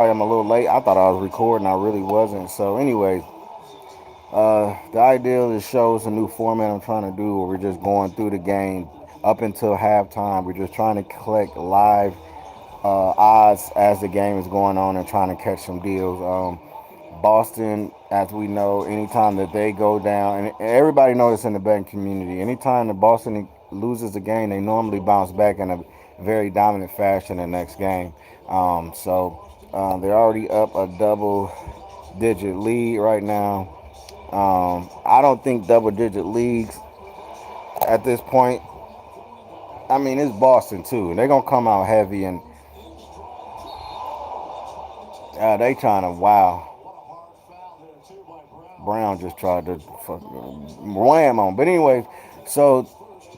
I'm a little late. I thought I was recording. I really wasn't. So, anyways, the idea of the show is a new format I'm trying to do where we're just going through the game up until halftime. We're just trying to collect live odds as the game is going on and trying to catch some deals. Boston, as we know, anytime that they go down, and everybody knows this in the betting community, anytime that Boston loses a game, they normally bounce back in a very dominant fashion the next game. They're already up a double digit lead right now. I don't think double digit leagues at this point. I mean, it's Boston too, and they're gonna come out heavy, and they trying to wow. Brown just tried to wham on. But anyways, so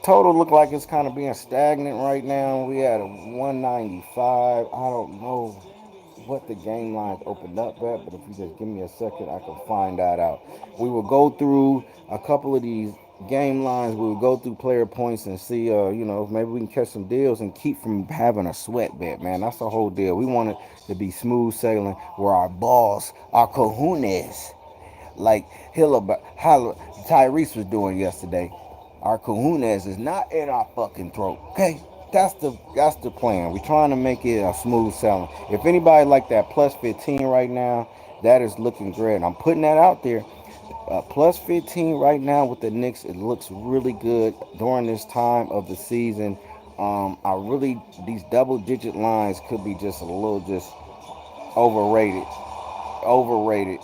total look like it's kind of being stagnant right now. We had a 195. I don't know what the game lines opened up at, but if you just give me a second, I can find that out. We will go through a couple of these game lines. We will go through player points and see, maybe we can catch some deals and keep from having a sweat bet, man. That's the whole deal. We want it to be smooth sailing where our balls, our cojones, like Tyrese was doing yesterday. Our kahunas is not in our fucking throat. Okay, that's the plan. We're trying to make it a smooth sailing. If anybody like that plus 15 right now, that is looking great. I'm putting that out there. Plus 15 right now with the Knicks. It looks really good during this time of the season. These double digit lines could be just a little just overrated. Overrated.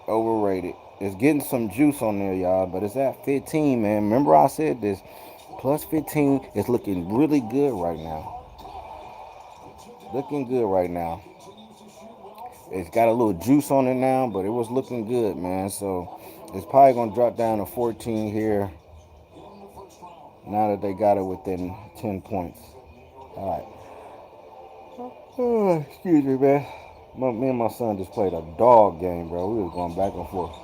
Overrated. It's getting some juice on there, y'all, but it's at 15, man. Remember I said this. Plus 15 is looking really good right now. Looking good right now. It's got a little juice on it now, but it was looking good, man. So it's probably going to drop down to 14 here now that they got it within 10 points. All right. Oh, excuse me, man. Me and my son just played a dog game, bro. We was going back and forth.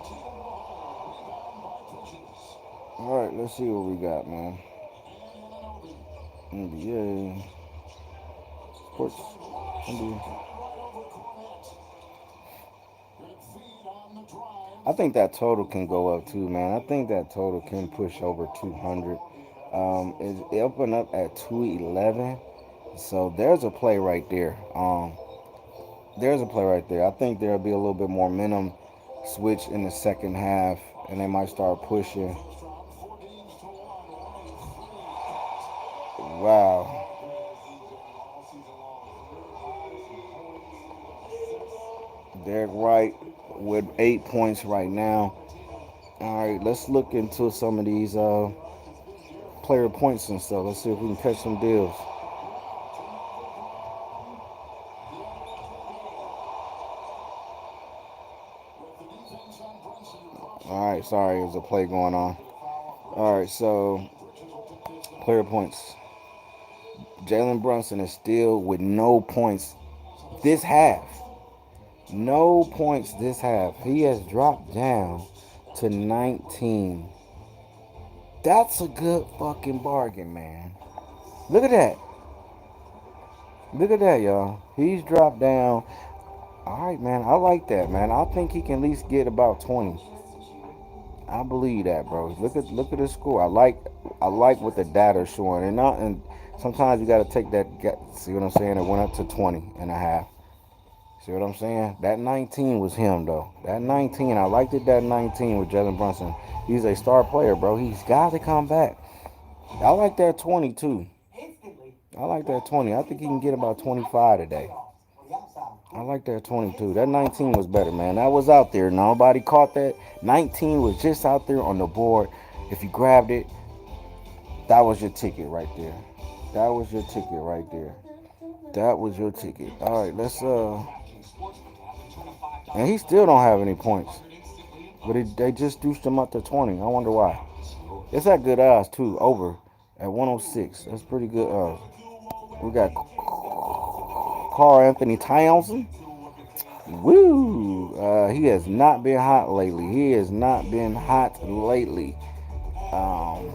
All right, let's see what we got, man. NBA sports. NBA. I think that total can go up too, man. I think that total can push over 200. It opened up at 211, so there's a play right there. There's a play right there. I think there'll be a little bit more minimum switch in the second half, and they might start pushing. Wow. Derek Wright with 8 points right now. All right, let's look into some of these player points and stuff. Let's see if we can catch some deals. All right, sorry, there's a play going on. All right, so player points. Jalen Brunson is still with no points this half. No points this half. He has dropped down to 19. That's a good fucking bargain, man. Look at that. Look at that, y'all. He's dropped down. All right, man. I like that, man. I think he can at least get about 20. I believe that, bro. Look at the score. I like what the data's showing. And sometimes you got to take that. See what I'm saying? It went up to 20 and a half. See what I'm saying? That 19 was him, though. That 19, I liked it, that 19 with Jalen Brunson. He's a star player, bro. He's got to come back. I like that 20, too. I like that 20. I think he can get about 25 today. I like that 22. That 19 was better, man. That was out there. Nobody caught that. 19 was just out there on the board. If you grabbed it, that was your ticket right there. That was your ticket right there. That was your ticket. All right, let's and he still don't have any points. But they just douched him up to 20. I wonder why. It's at good odds too. Over at 106. That's pretty good odds. We got Carl Anthony Townsend. Woo! He has not been hot lately. He has not been hot lately. Um,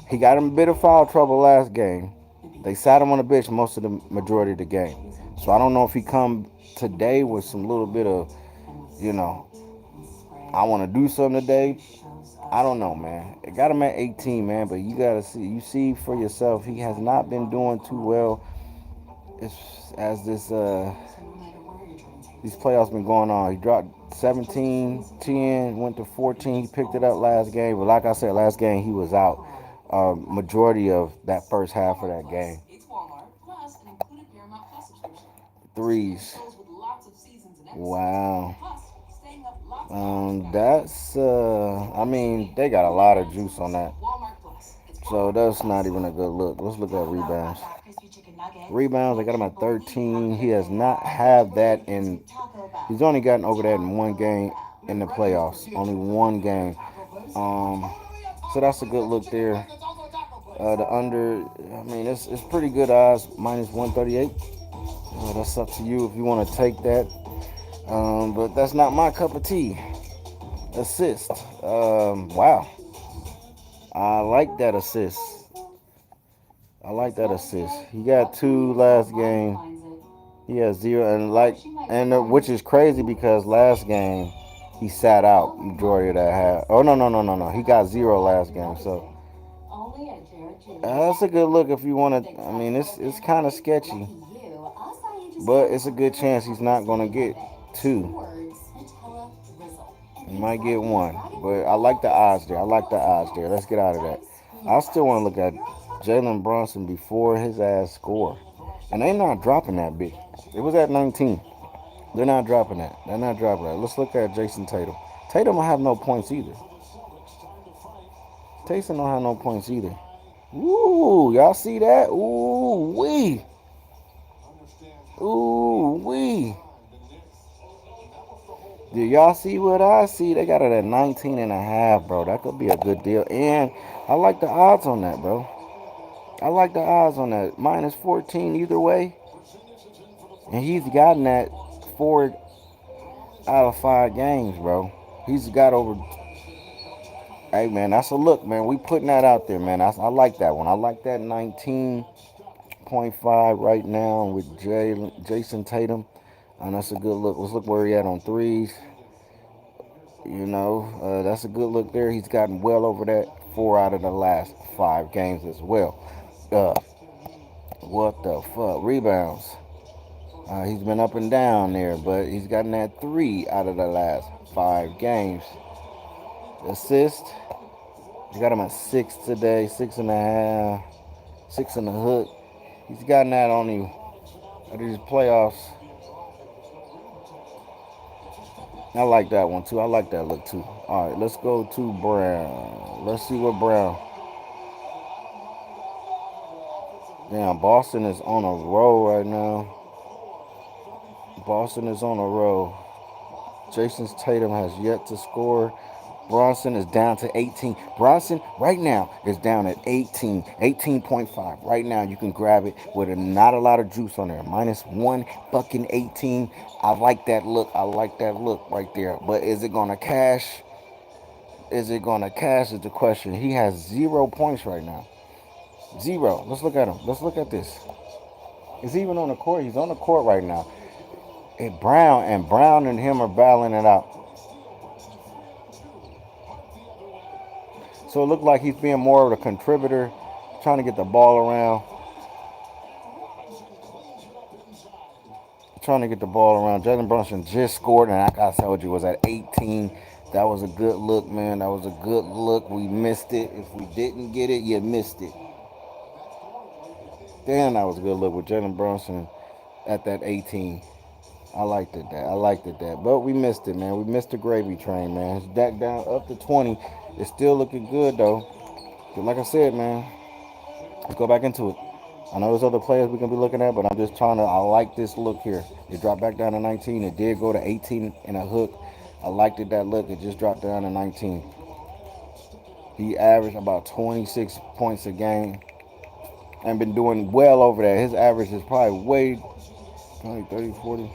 he got him a bit of foul trouble last game. They sat him on the bench most of the majority of the game. So I don't know if he come today with some little bit of, you know, I want to do something today. I don't know, man. It got him at 18, man, but you gotta see. You see for yourself, he has not been doing too well as these playoffs been going on. He dropped 17, 10, went to 14. He picked it up last game, but like I said, last game he was out. Majority of that first half of that game. Threes. Wow. That's I mean, they got a lot of juice on that. So that's not even a good look. Let's look at rebounds. Rebounds, I got him at 13. He has not had that in. He's only gotten over that in one game in the playoffs. Only one game. Um, so that's a good look there. The under, I mean, it's pretty good odds, minus 138. That's up to you if you want to take that. But that's not my cup of tea. Assist. Wow. I like that assist. I like that assist. He got two last game. He has zero, and which is crazy because last game he sat out majority of that half. Oh no. He got zero last game, so that's a good look if you want to. I mean, it's kind of sketchy, but it's a good chance he's not gonna get two. He might get one, but I like the odds there. I like the odds there. Let's get out of that. I still want to look at Jalen Brunson before his ass score, and they not dropping that big. It was at 19. They're not dropping that. They're not dropping that. Let's look at Jason Tatum. Tatum don't have no points either. Tatum don't have no points either. Ooh, y'all see that? Ooh wee. Ooh wee. Do y'all see what I see? They got it at 19 and a half, bro. That could be a good deal. And I like the odds on that, bro. I like the odds on that. Minus 14 either way. And he's gotten that 4 out of 5 games, bro. He's got over. Hey, man, that's a look, man. We putting that out there, man. I like that one. I like that 19.5 right now with Jason Tatum. And that's a good look. Let's look where he at on threes. That's a good look there. He's gotten well over that 4 out of the last 5 games as well. Uh, what the fuck? Rebounds. He's been up and down there, but he's gotten that 3 out of the last 5 games. Assist. He got him at 6 today, 6.5, 6 and a hook. He's gotten that on these playoffs. I like that one too. I like that look too. All right, let's go to Brown. Let's see what Brown. Damn, Boston is on a roll right now. Boston is on a roll. Jason Tatum has yet to score. Bronson is down to 18. Bronson right now is down at 18, 18.5. Right now you can grab it with not a lot of juice on there. Minus one fucking 18. I like that look. I like that look right there. But is it gonna cash? Is it gonna cash is the question. He has 0 points right now. Zero. Let's look at him. Let's look at this. Is he even on the court? He's on the court right now. And Brown and him are battling it out. So it looked like he's being more of a contributor, trying to get the ball around. Trying to get the ball around. Jalen Brunson just scored, and like I told you, was at 18. That was a good look, man. That was a good look. We missed it. If we didn't get it, you missed it. Damn, that was a good look with Jalen Brunson at that 18. I liked it that. I liked it that. But we missed it, man. We missed the gravy train, man. It's back down up to 20. It's still looking good, though. But like I said, man, let's go back into it. I know there's other players we can be looking at, but I'm just trying to. I like this look here. It dropped back down to 19. It did go to 18 and a hook. I liked it that look. It just dropped down to 19. He averaged about 26 points a game and been doing well over that. His average is probably way 20, 30, 40.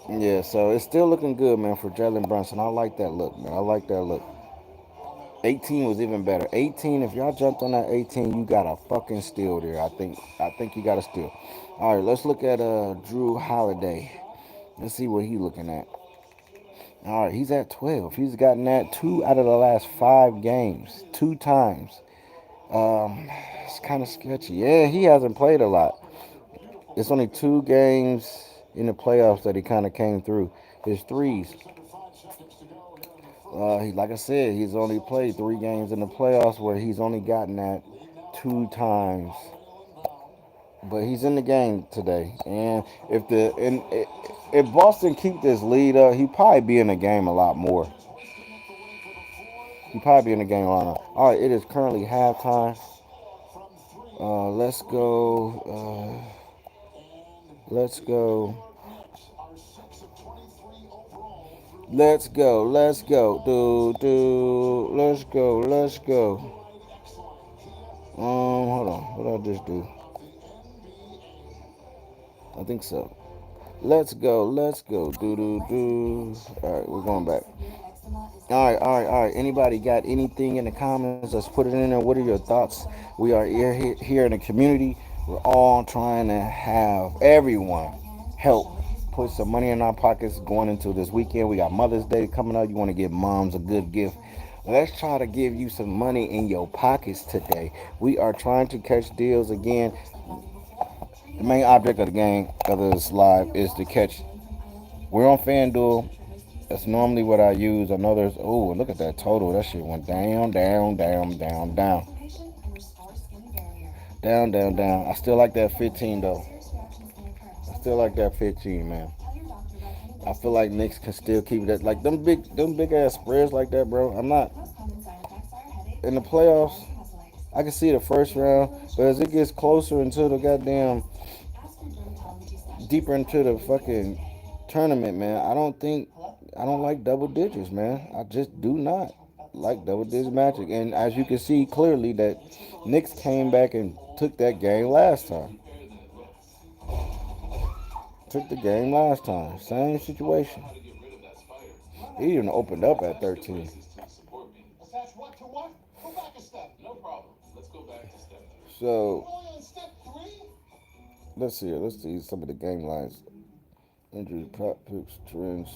Yeah, so it's still looking good, man, for Jalen Brunson. I like that look, man. I like that look. 18 was even better. 18, if y'all jumped on that 18, you got a fucking steal there. I think you got a steal. All right, let's look at Drew Holiday. Let's see what he looking at. All right, he's at 12. He's gotten that 2 out of the last 5 games, 2 times. It's kind of sketchy. Yeah, he hasn't played a lot. It's only 2 games in the playoffs that he kind of came through. His threes. Like I said, he's only played 3 games in the playoffs where he's only gotten that 2 times. But he's in the game today, and if Boston keep this lead up, he probably be in the game a lot more. He probably be in the game a lot more. All right, it is currently halftime. Let's go. Let's go. Let's go. Let's go. Let's go. Let's go. Hold on. What did I just do? I think so. Let's go. Let's go. All right, we're going back. All right. Anybody got anything in the comments? Let's put it in there. What are your thoughts? We are here in the community. We're all trying to have everyone help put some money in our pockets going into this weekend. We got Mother's Day coming up. You want to give moms a good gift. Let's try to give you some money in your pockets today. We are trying to catch deals again. The main object of the game of this live is to catch. We're on FanDuel. That's normally what I use. I know there's. Oh, look at that total. That shit went down, down, down, down, down, down, down, down. I still like that 15 though. I still like that 15, man. I feel like Knicks can still keep it at like them big ass spreads like that, bro. I'm not in the playoffs. I can see the first round, but as it gets closer into the goddamn deeper into the fucking tournament, man, I don't like double digits, man. I just do not like double digits magic. And as you can see clearly that Knicks came back and took that game last time. Took the game last time. Same situation. He even opened up at 13. So let's see. Let's see some of the game lines. Injury, prop picks, trends.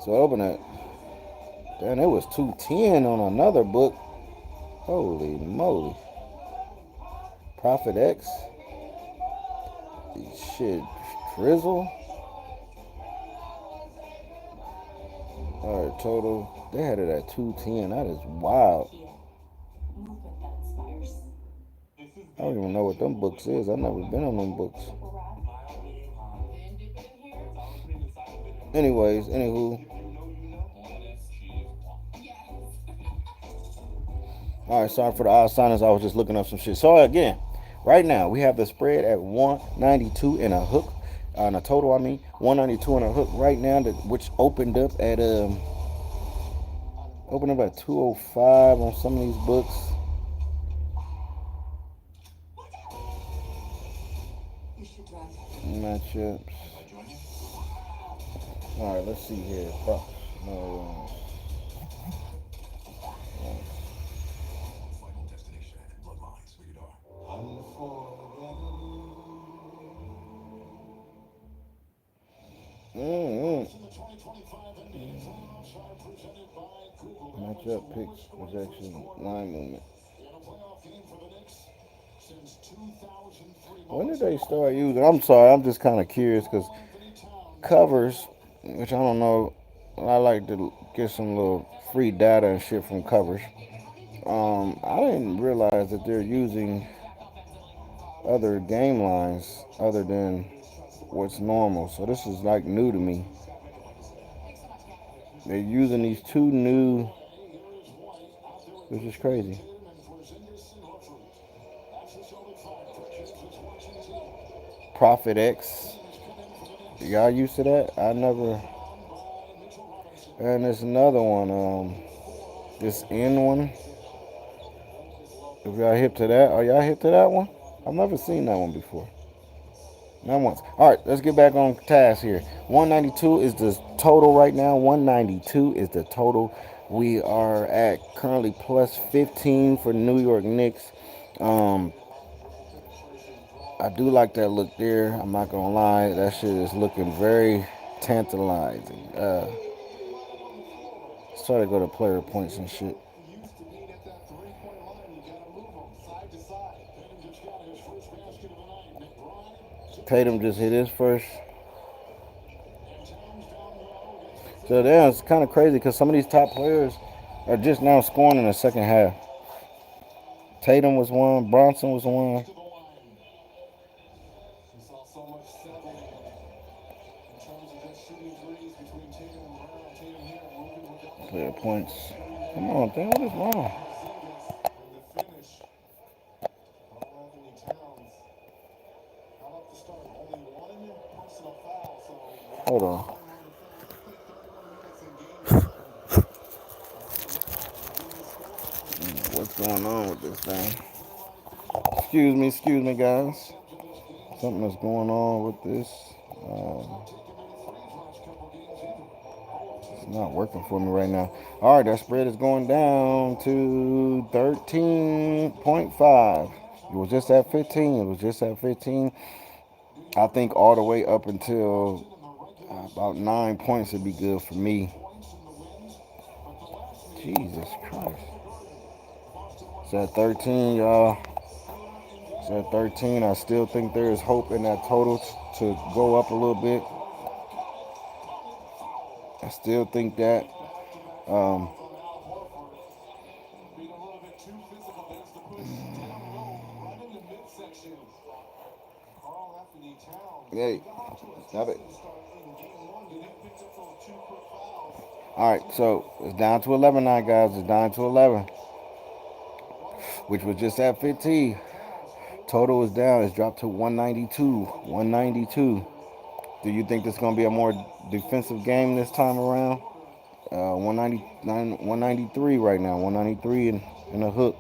So open it. Damn, it was 210 on another book. Holy moly. Profit X. Shit. Drizzle. Alright, total. They had it at 210. That is wild. I don't even know what them books is. I've never been on them books. Anyways, anywho. All right, sorry for the odd silence. I was just looking up some shit. So again, right now we have the spread at 192 and a hook, on a total. I mean, 192 and a hook right now, which opened up at 205 on some of these books. Matchups. All right, let's see here. No. Matchup picks, projection, line movement. When did they start using? I'm sorry, I'm just kind of curious because covers, which I don't know, I like to get some little free data and shit from covers. I didn't realize that they're using other game lines other than what's normal. So this is like new to me. They're using these two new, which is crazy. Profit X. Y'all used to that? I never. And there's another one. This N one. If y'all hip to that, are y'all hip to that one? I've never seen that one before. Not once. All right, let's get back on task here. 192 is the total right now. 192 is the total. We are at currently plus 15 for New York Knicks. Um, I do like that look there. I'm not gonna lie, that shit is looking very tantalizing. Let's try to go to player points and shit. Tatum just hit his first. So yeah, it's kind of crazy because some of these top players are just now scoring in the second half. Tatum was one, Bronson was one. Player points. Come on, thing, what is wrong? Hold on. What's going on with this thing? Excuse me, guys. Something is going on with this. It's not working for me right now. All right, that spread is going down to 13.5. It was just at 15. It was just at 15. I think all the way up until about 9 points would be good for me. Jesus Christ. It's at 13, y'all. It's at 13. I still think there is hope in that total to go up a little bit. I still think that. Um, hey, stop it. All right, so it's down to 11 now, guys. It's down to 11, which was just at 15. Total is down. It's dropped to 192. 192. Do you think this is going to be a more defensive game this time around? 199, 193 right now. 193 in a hook.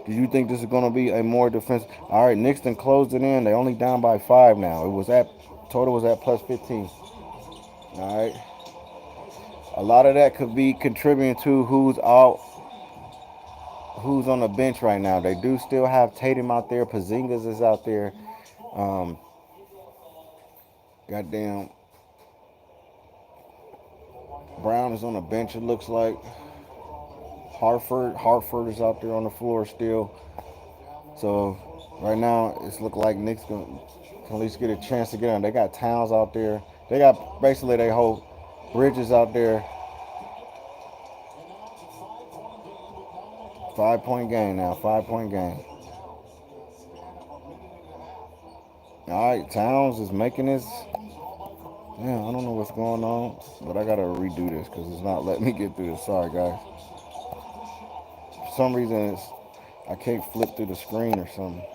Do you think this is going to be a more defensive? All right, Knicks done closed it in. They only down by 5 now. It was at total was at plus 15. All right. A lot of that could be contributing to who's out, who's on the bench right now. They do still have Tatum out there. Porzingis is out there. Um, goddamn, Brown is on the bench. It looks like Hartford is out there on the floor still. So right now it's look like Knicks can at least get a chance to get on. They got Towns out there. They got basically they whole Bridges out there. 5 point game now. 5 point game. All right, Towns is making his. Yeah, I don't know what's going on, but I gotta redo this because it's not letting me get through this. Sorry, guys. For some reason, I can't flip through the screen or something.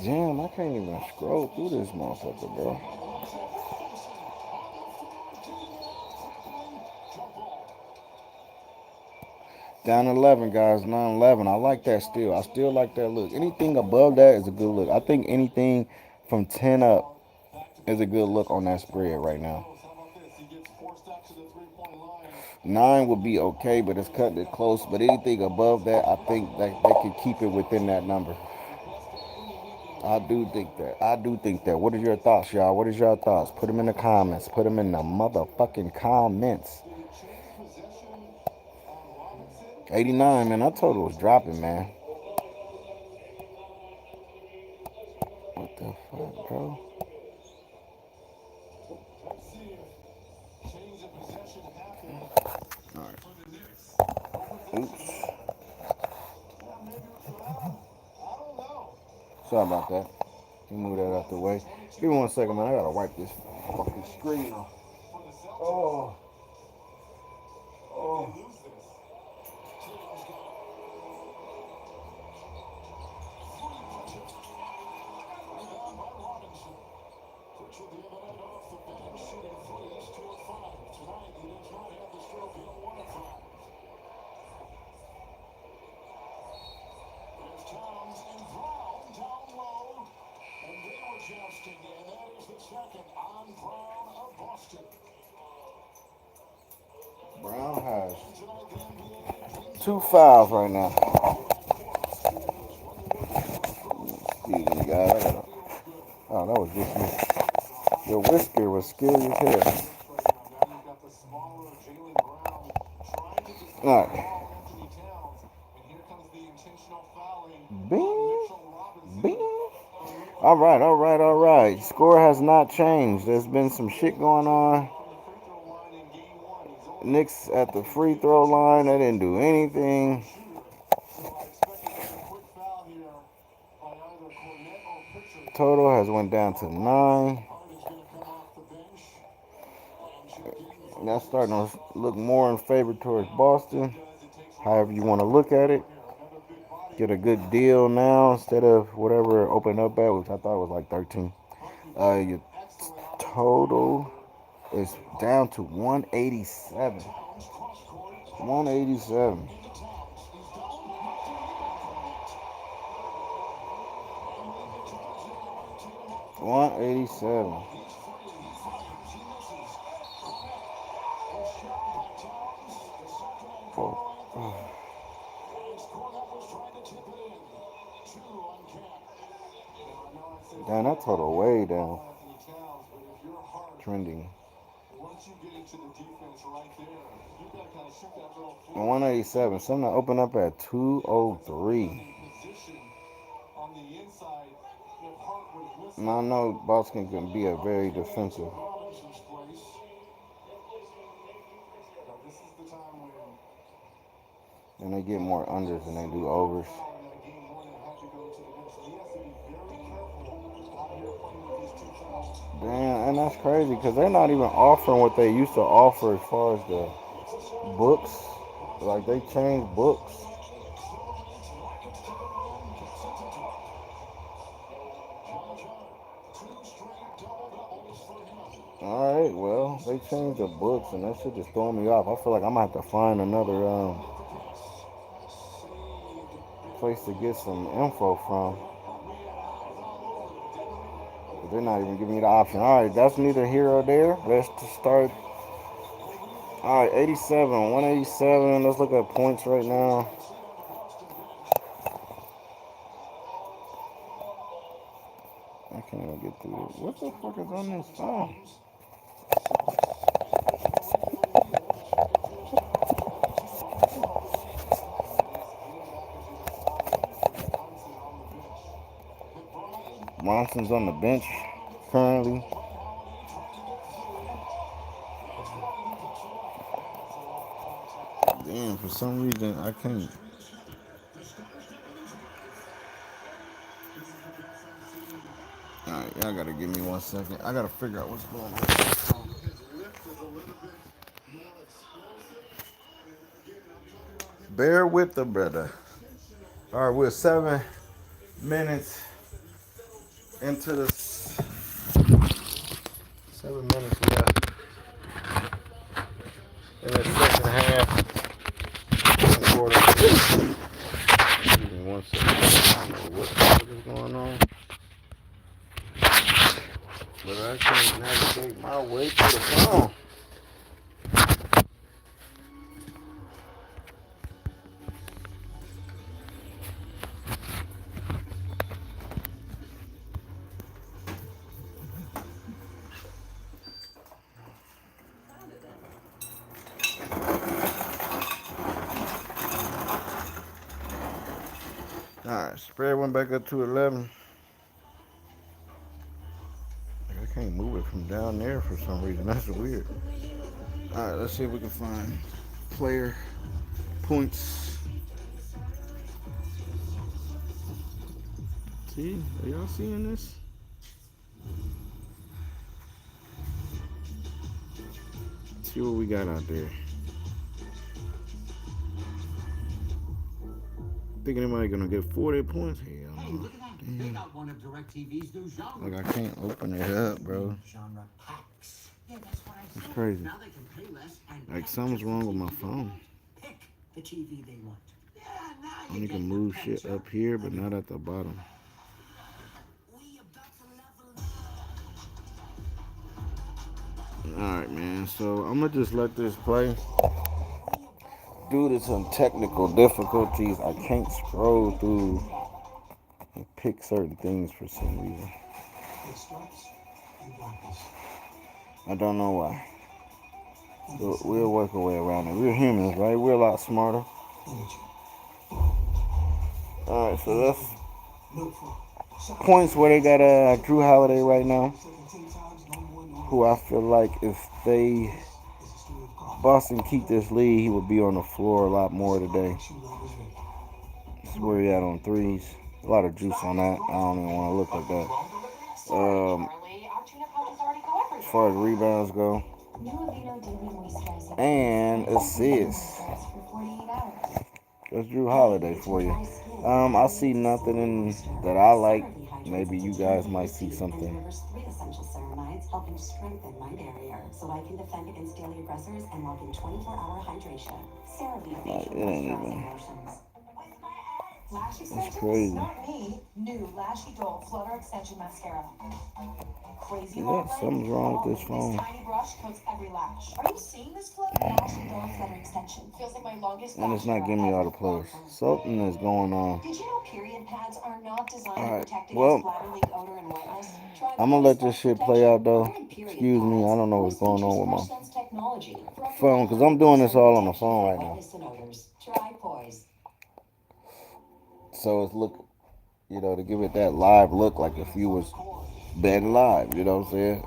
Damn, I can't even scroll through this motherfucker, bro. Down 11, guys. 9-11. I like that still. I still like that look. Anything above that is a good look. I think anything from 10 up is a good look on that spread right now. 9 would be okay, but it's cutting it close. But anything above that, I think that they can keep it within that number. I do think that. I do think that. What are your thoughts, y'all? What is your thoughts? Put them in the comments. Put them in the motherfucking comments. 89, man. That total was dropping, man. What the fuck, bro? All right. Oops. Sorry about that. Let me move that out the way. Give me 1 second, man. I gotta wipe this fucking screen off. Oh. Oh. Two fouls right now. Excuse me, guys. Oh, that was just me. Your whisker was scary as hell. All right. Bing. Bing. All right, all right, all right. Score has not changed. There's been some shit going on. Knicks at the free throw line. They didn't do anything. Total has went down to 9. That's starting to look more in favor towards Boston. However you want to look at it. Get a good deal now instead of whatever it opened up at, which I thought was like 13. Your total is down to 187. 187. 187. Damn, that total way down. Trending. 187. Something open up at 203. And I know Boston can be a very defensive. And they get more unders than they do overs. Damn, and that's crazy because they're not even offering what they used to offer as far as the books. Like they changed books. All right, well, they changed the books, and that shit just throwing me off. I feel like I'm gonna have to find another place to get some info from. But they're not even giving me the option. All right, that's neither here or there. Let's just start. All right, 87, 187. Let's look at points right now. I can't even get through it. What the fuck is on this phone? Bronson's on the bench currently. Damn, for some reason I can't. Alright, y'all gotta give me 1 second. I gotta figure out what's going on. Bear with the brother. Alright, we're 7 minutes into the 7 minutes left in the second half. Give me 1 second. I don't know what the fuck is going on. But I can't navigate my way to the phone. Alright, spread went back up to 11. I can't move it from down there for some reason. That's weird. Alright, let's see if we can find player points. See? Are y'all seeing this? Let's see what we got out there. Think anybody gonna get 40 points? Hell no. Damn. Like I can't open it up, bro. It's crazy. Like something's wrong with my phone. I need to move shit up here, but not at the bottom. Alright, man. So I'm gonna just let this play. Due to some technical difficulties, I can't scroll through and pick certain things for some reason. I don't know why. But we'll work our way around it. We're humans, right? We're a lot smarter. Alright, so that's points where they got Drew Holiday right now, who I feel like if they Boston keep this lead, he would be on the floor a lot more today. That's where he at on threes. A lot of juice on that. I don't even want to look like that. As far as rebounds go, and assists. That's Drew Holiday for you. I see nothing in that I like. Maybe you guys might see something. Like, it ain't even. It's crazy. Yeah, something's wrong with this phone. And it's not giving me all the players. Something is going on. Alright, well, I'm gonna let this shit play out though. Excuse me, I don't know what's going on with my phone because I'm doing this all on the phone right now. So it's look, to give it that live look like if you was betting live, you know what I'm saying?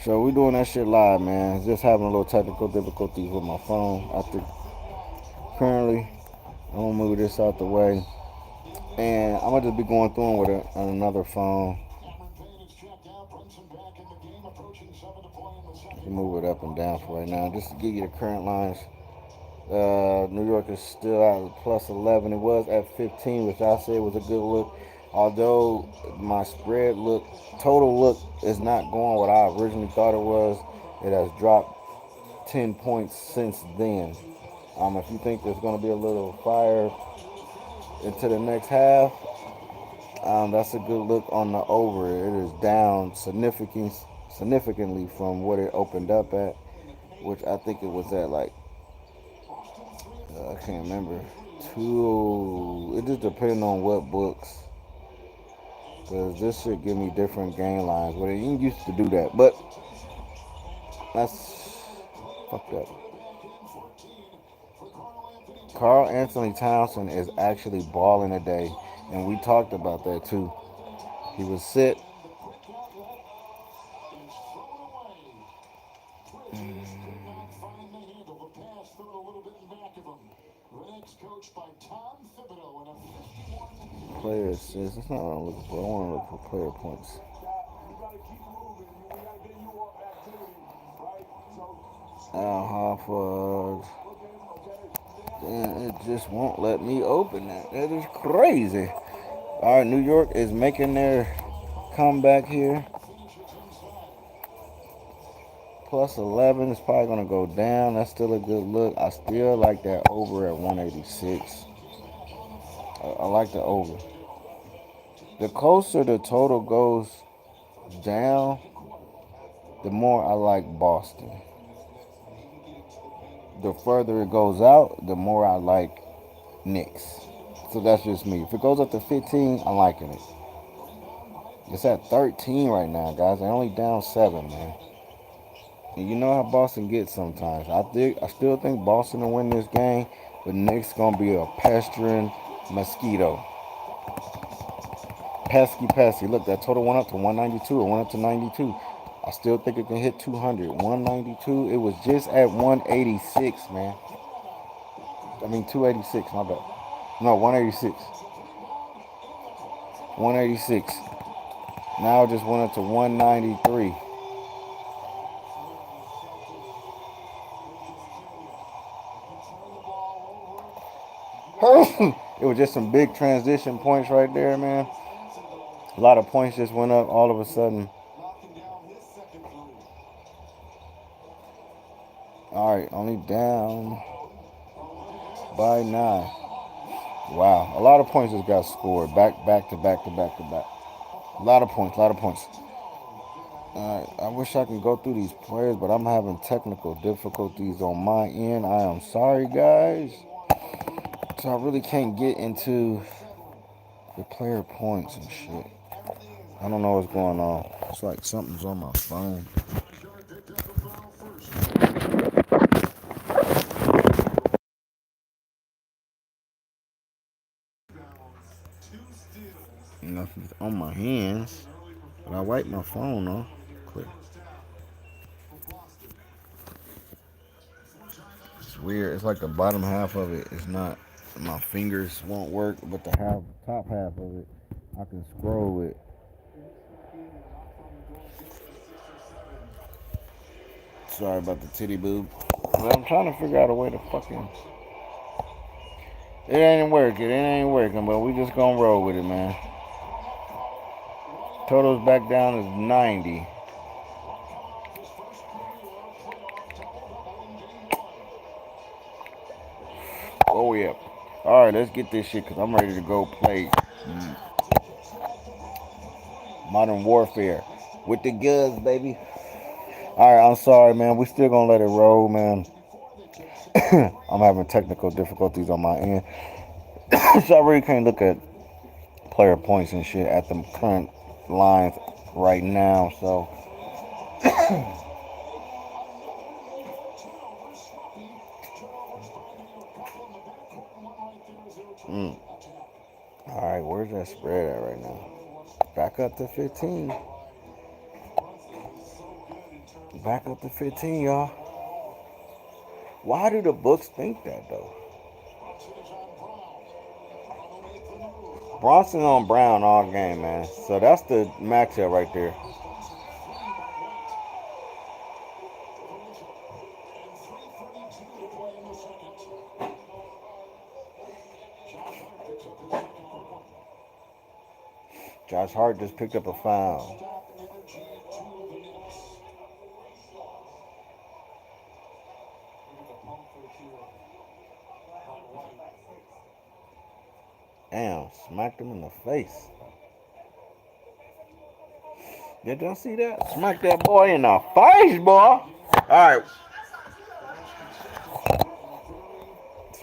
So we doing that shit live, man. Just having a little technical difficulties with my phone. I think currently I'm gonna move this out the way, and I'm gonna just be going through them with another phone. You can move it up and down for right now, just to give you the current lines. New York is still at plus 11. It was at 15, which I said was a good look. Although my spread look, total look, is not going what I originally thought it was. It has dropped 10 points since then. If you think there's going to be a little fire into the next half, that's a good look on the over. It is down significantly from what it opened up at, which I think it was at like I can't remember. Two. It just depends on what books. Because this should give me different game lines. Well, you used to do that. But that's fucked up. Carl Anthony Townsend is actually balling today. And we talked about that too. He was sit. Player assists. That's not what I'm looking for. I want to look for player points. Al Horford. Damn, it just won't let me open that. That is crazy. All right, New York is making their comeback here. Plus 11 is probably going to go down. That's still a good look. I still like that over at 186. I like the over. The closer the total goes down, the more I like Boston. The further it goes out, the more I like Knicks. So that's just me. If it goes up to 15, I'm liking it. It's at 13 right now, guys. They're only down 7, man. And you know how Boston gets sometimes. I still think Boston will win this game, but Knicks gonna be a pestering mosquito. Pesky. Look, that total went up to 192. It went up to 92. I still think it can hit 200. 192. It was just at 186, man. 286. My bad. No, 186. 186. Now it just went up to 193. It was just some big transition points right there, man. A lot of points just went up all of a sudden. All right, only down by 9. Wow, a lot of points just got scored back to back. A lot of points. I wish I can go through these players, but I'm having technical difficulties on my end. I am sorry, guys. So I really can't get into the player points and shit. I don't know what's going on. It's like something's on my phone. Nothing's on my hands. But I wipe my phone off. Clear. It's weird. It's like the bottom half of it is not. My fingers won't work, but the top half of it, I can scroll with. Sorry about the titty boob. But I'm trying to figure out a way to fucking. It ain't working. It ain't working, but we just gonna roll with it, man. Totals back down is 90. Oh, yeah. All right, let's get this shit because I'm ready to go play Modern Warfare with the guns, baby. All right, I'm sorry, man. We still gonna let it roll, man. I'm having technical difficulties on my end, so I really can't look at player points and shit at the current lines right now. So, all right, where's that spread at right now? Back up to 15. Back up to 15, y'all. Why do the books think that though? Bronson on Brown all game, man. So that's the matchup right there. Josh Hart just picked up a foul. Damn, smacked him in the face. Did y'all see that? Smack that boy in the face, boy. Alright.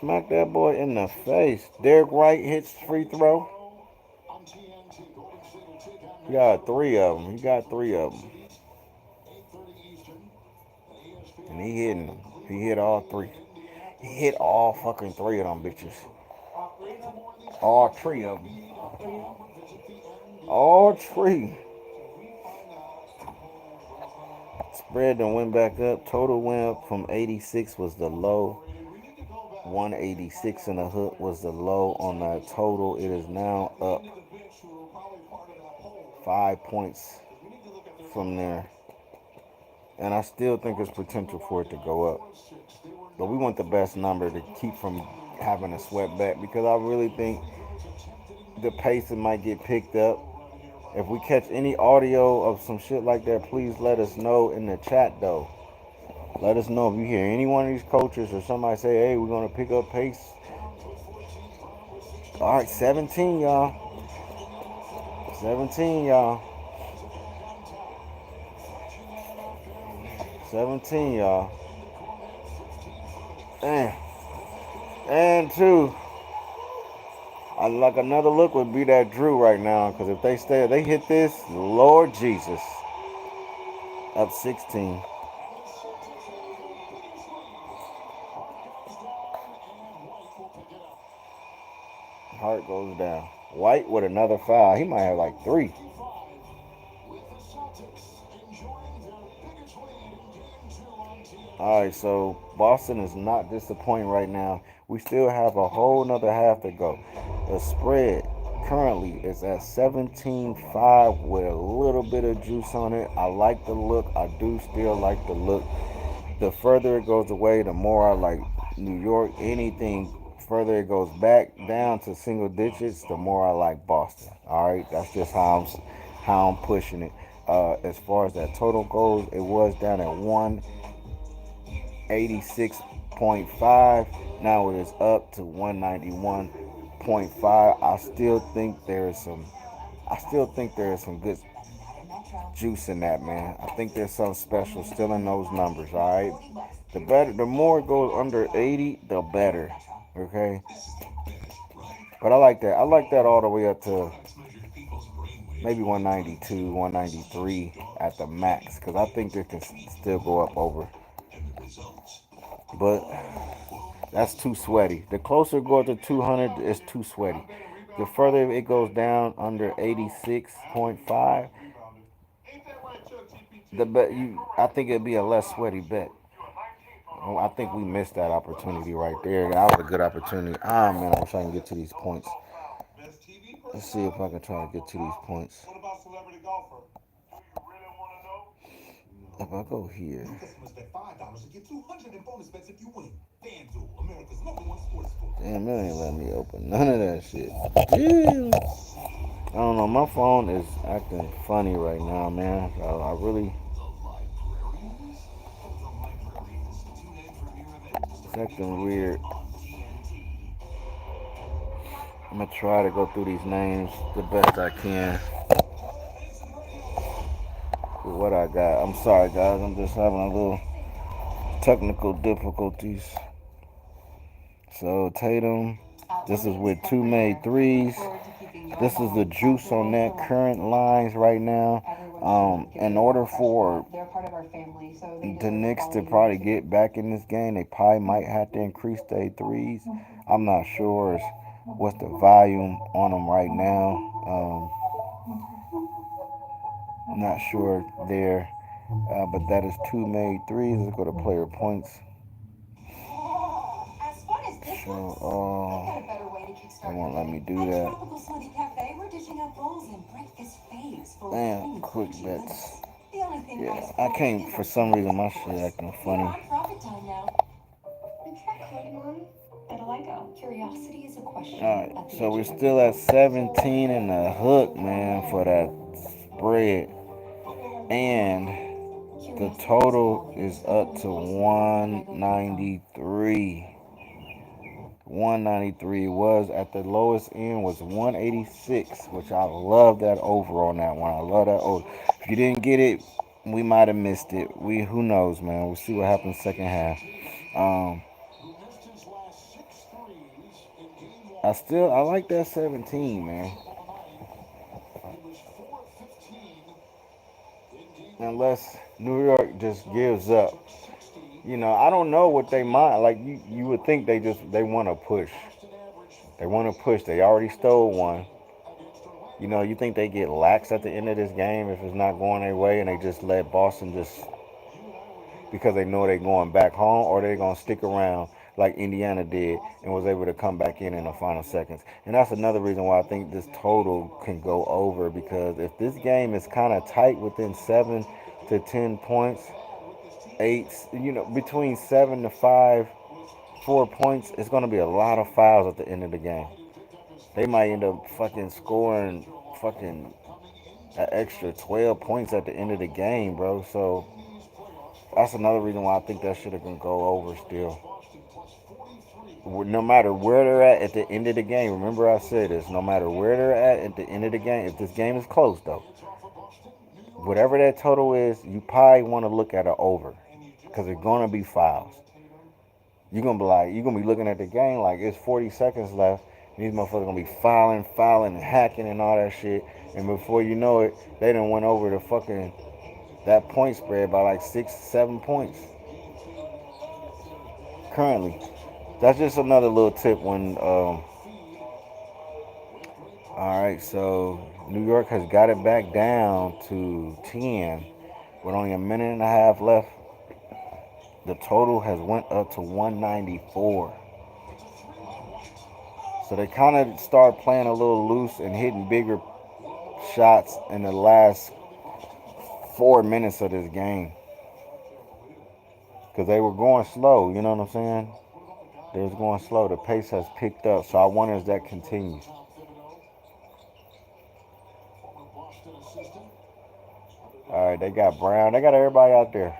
Smack that boy in the face. Derek Wright hits free throw. He got three of them. He got three of them. And he hitting them. He hit all three. He hit all fucking three of them bitches. All three of them. All three. Spread then went back up. Total went up from 86 was the low. 186 in the hook was the low on that total. It is now up 5 points from there. And I still think there's potential for it to go up. But we want the best number to keep from having a sweat back because I really think the pacing might get picked up. If we catch any audio of some shit like that, please let us know in the chat though. Let us know if you hear any one of these coaches or somebody say, hey, we're going to pick up pace. All right, 17, y'all. 17, y'all. 17, y'all. And two. I like another look would be that Drew right now because if they hit this, Lord Jesus. Up 16. Hart goes down. White with another foul. He might have like three. All right, so Boston is not disappointing right now. We still have a whole nother half to go. The spread currently is at 17-5 with a little bit of juice on it. I like the look. I do still like the look. The further it goes away, the more I like New York. Anything further it goes back down to single digits, the more I like Boston. All right, that's just how I'm pushing it. As far as that total goes, it was down at 186.5. Now it is up to 191.5. I still think there is some good juice in that, man. I think there's something special still in those numbers. All right, the more it goes under 80, the better. Okay, but I like that. I like that all the way up to maybe 192, 193 at the max, because I think it can still go up over. But that's too sweaty. The closer it goes to 200, it's too sweaty. The further it goes down under 86.5, the bet you. I think it'd be a less sweaty bet. Oh, I think we missed that opportunity right there. That was a good opportunity. Ah, man, I'm trying to get to these points. Let's see if I can try to get to these points. If I go here. Damn, it ain't letting me open none of that shit. Yeah. I don't know. My phone is acting funny right now, man. I really. It's acting weird. I'm gonna try to go through these names the best I can with what I got. I'm sorry, guys. I'm just having a little technical difficulties. So Tatum, this is with two made threes. This is the juice on that current lines right now. In order for the Knicks to probably get back in this game, they probably might have to increase their threes. I'm not sure what's the volume on them right now. I'm not sure there, but that is two made threes. Let's go to player points. So, they won't let me do that. Man, quick bets. Yeah, I can't, for some reason, my shit acting funny. Alright, so we're still at 17 and a hook, man, for that spread. And the total is up to 193. 193 was at the lowest end was 186, which I love that over on that one. I love that over. If you didn't get it, we might have missed it. Who knows, man. We'll see what happens second half. Um, I like that 17, man. Unless New York just gives up. I don't know what they mind. Like you would think they want to push. They want to push. They already stole one. You think they get lax at the end of this game if it's not going their way, and they just let Boston just because they know they're going back home, or they're gonna stick around like Indiana did and was able to come back in the final seconds. And that's another reason why I think this total can go over, because if this game is kind of tight within 7 to 10 points, eight, between 7 to 5, 4 points, it's gonna be a lot of fouls at the end of the game. They might end up fucking scoring fucking an extra 12 points at the end of the game, bro. So that's another reason why I think that should have been go over still. No matter where they're at the end of the game, remember I said this, no matter where they're at the end of the game, if this game is close though, whatever that total is, you probably want to look at an over, because it's going to be fouls. You're gonna be looking at the game like it's 40 seconds left. And these motherfuckers gonna be fouling, and hacking and all that shit. And before you know it, they done went over the fucking that point spread by like 6, 7 points. Currently, that's just another little tip. All right, so New York has got it back down to 10 with only a minute and a half left. The total has went up to 194. So they kind of start playing a little loose and hitting bigger shots in the last 4 minutes of this game, because they were going slow. You know what I'm saying? They was going slow. The pace has picked up, so I wonder if that continues. All right, they got Brown. They got everybody out there.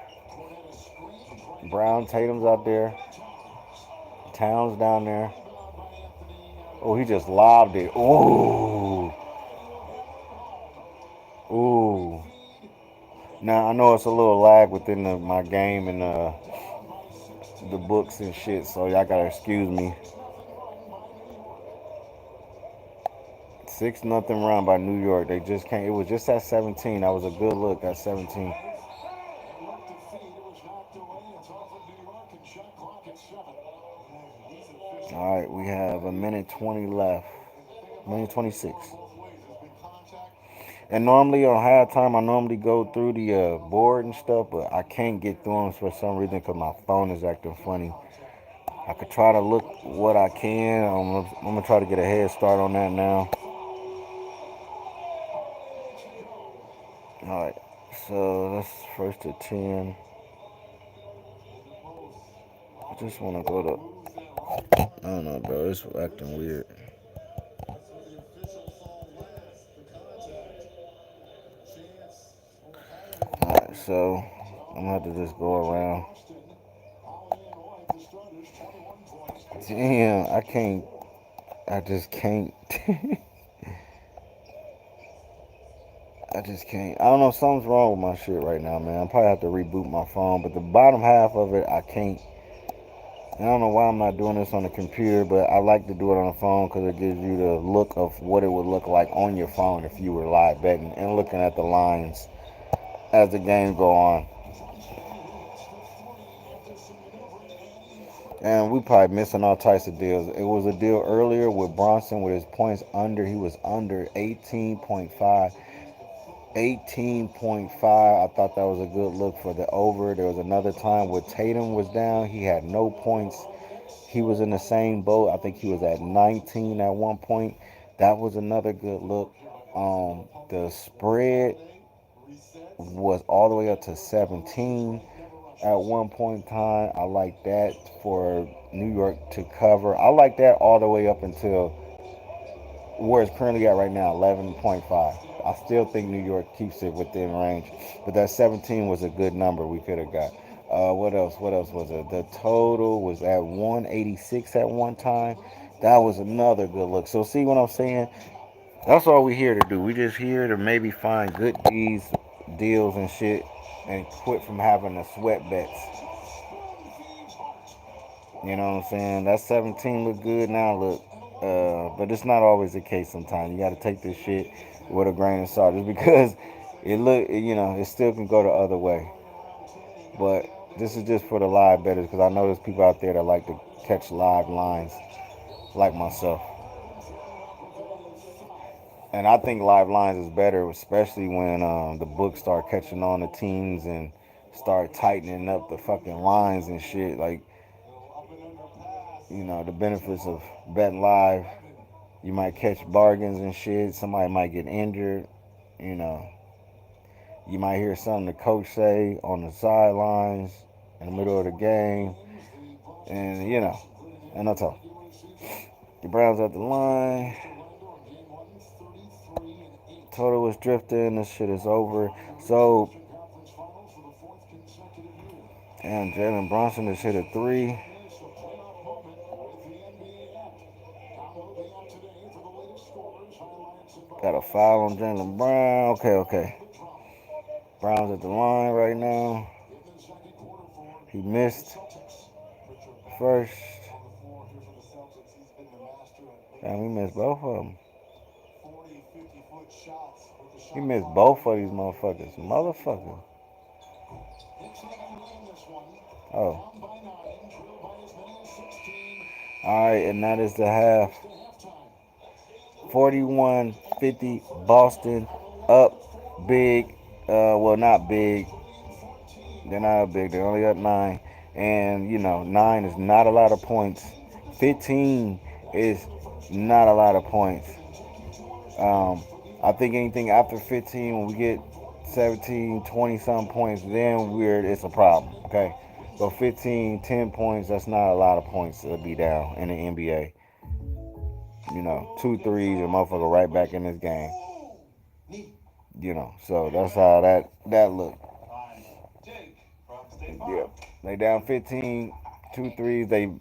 Brown, Tatum's out there. Towns down there. Oh, he just lobbed it. Ooh. Ooh. Now I know it's a little lag within my game and the books and shit, so y'all gotta excuse me. 6-0 run by New York. They just can't. It was just at 17. That was a good look at 17. All right, we have a minute 20 left. Minute 26. And normally on halftime, I normally go through the board and stuff, but I can't get through them for some reason because my phone is acting funny. I could try to look what I can. I'm gonna try to get a head start on that now. All right, so that's first to 10. I just want to go to. I don't know, bro. It's acting weird. All right, so I'm gonna have to just go around. Damn, I can't. I just can't. I just can't. I don't know. Something's wrong with my shit right now, man. I probably have to reboot my phone. But the bottom half of it, I can't. And I don't know why I'm not doing this on the computer, but I like to do it on the phone because it gives you the look of what it would look like on your phone if you were live betting and looking at the lines as the games go on. And we probably missing all types of deals. It was a deal earlier with Bronson with his points under. He was under 18.5. 18.5. I thought that was a good look for the over. There was another time where Tatum was down. He had no points. He was in the same boat. I think he was at 19 at one point. That was another good look. The spread was all the way up to 17 at one point in time. I like that for New York to cover. I like that all the way up until where it's currently at right now, 11.5. I still think New York keeps it within range, but that 17 was a good number we could have got. What else? What else was it? The total was at 186 at one time. That was another good look. So see what I'm saying? That's all we here to do. We just here to maybe find good deals and shit, and quit from having to sweat bets. You know what I'm saying? That 17 look good now. Look, but it's not always the case. Sometimes you got to take this shit with a grain of salt, just because it still can go the other way. But this is just for the live bettors because I know there's people out there that like to catch live lines, like myself. And I think live lines is better, especially when the books start catching on the teams and start tightening up the fucking lines and shit. Like, the benefits of betting live. You might catch bargains and shit. Somebody might get injured. You know, you might hear something the coach say on the sidelines in the middle of the game. And, and that's all. The Browns at the line. Total was drifting. This shit is over. So, damn, Jalen Brunson just hit a three. Got a foul on Jalen Brown. Okay. Brown's at the line right now. He missed first. Damn, he missed both of them. He missed both of these motherfuckers. Motherfucker. Oh. Alright, and that is the half. 41-50 Boston up big. Well, not big. They're not big. They're only up 9. And, 9 is not a lot of points. 15 is not a lot of points. I think anything after 15, when we get 17, 20 some points, then it's a problem. Okay? So 15, 10 points, that's not a lot of points to be down in the NBA. 2 threes, and motherfucker right back in this game. So that's how that look. Yeah. They down 15, 2 threes, they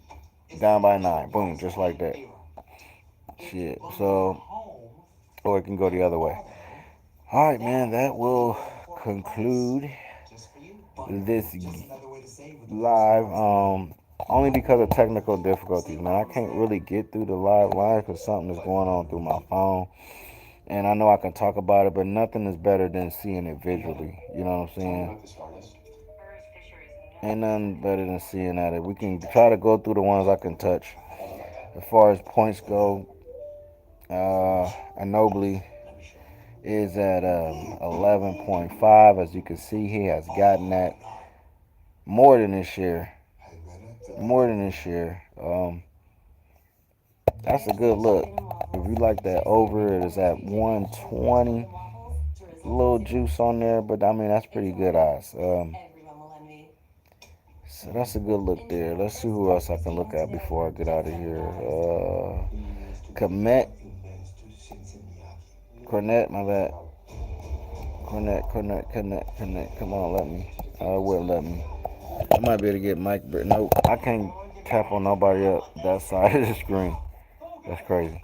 down by 9. Boom, just like that. Shit. So, or it can go the other way. All right, man, that will conclude this live. Only because of technical difficulties, man. I can't really get through the live because something is going on through my phone. And I know I can talk about it, but nothing is better than seeing it visually. You know what I'm saying? Ain't nothing better than seeing at it. We can try to go through the ones I can touch. As far as points go, Anobly is at 11.5. As you can see, he has gotten that more than this year. More than this year. That's a good look. If you like that over, it is at 120. A little juice on there, but I mean, that's pretty good odds. So that's a good look there. Let's see who else I can look at before I get out of here. Komet, Cornet, my bad. Cornet. Come on, let me. Wouldn't let me. I might be able to get Mike, but nope, I can't tap on nobody up that side of the screen. That's crazy.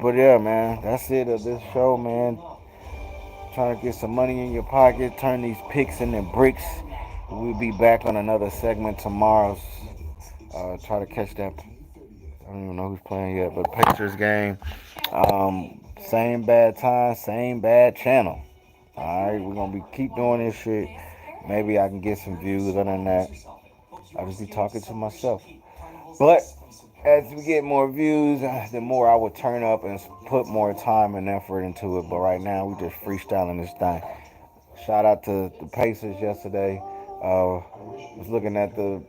But yeah, man, that's it of this show, man. Trying to get some money in your pocket, turn these picks into bricks. We'll be back on another segment tomorrow. Try to catch that. I don't even know who's playing yet, but Pacers game. Same bad time, same bad channel. All right, we're gonna be keep doing this shit. Maybe I can get some views. Other than that, I'll just be talking to myself. But as we get more views, the more I would turn up and put more time and effort into it. But right now, we just freestyling this thing. Shout out to the Pacers yesterday. Was looking at the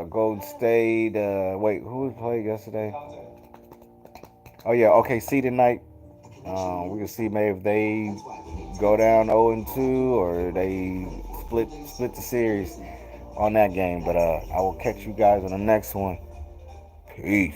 Golden State. Wait, who was played yesterday? Oh yeah, OKC tonight. We can see maybe if they go down 0-2 or they split the series on that game. But I will catch you guys on the next one. Peace.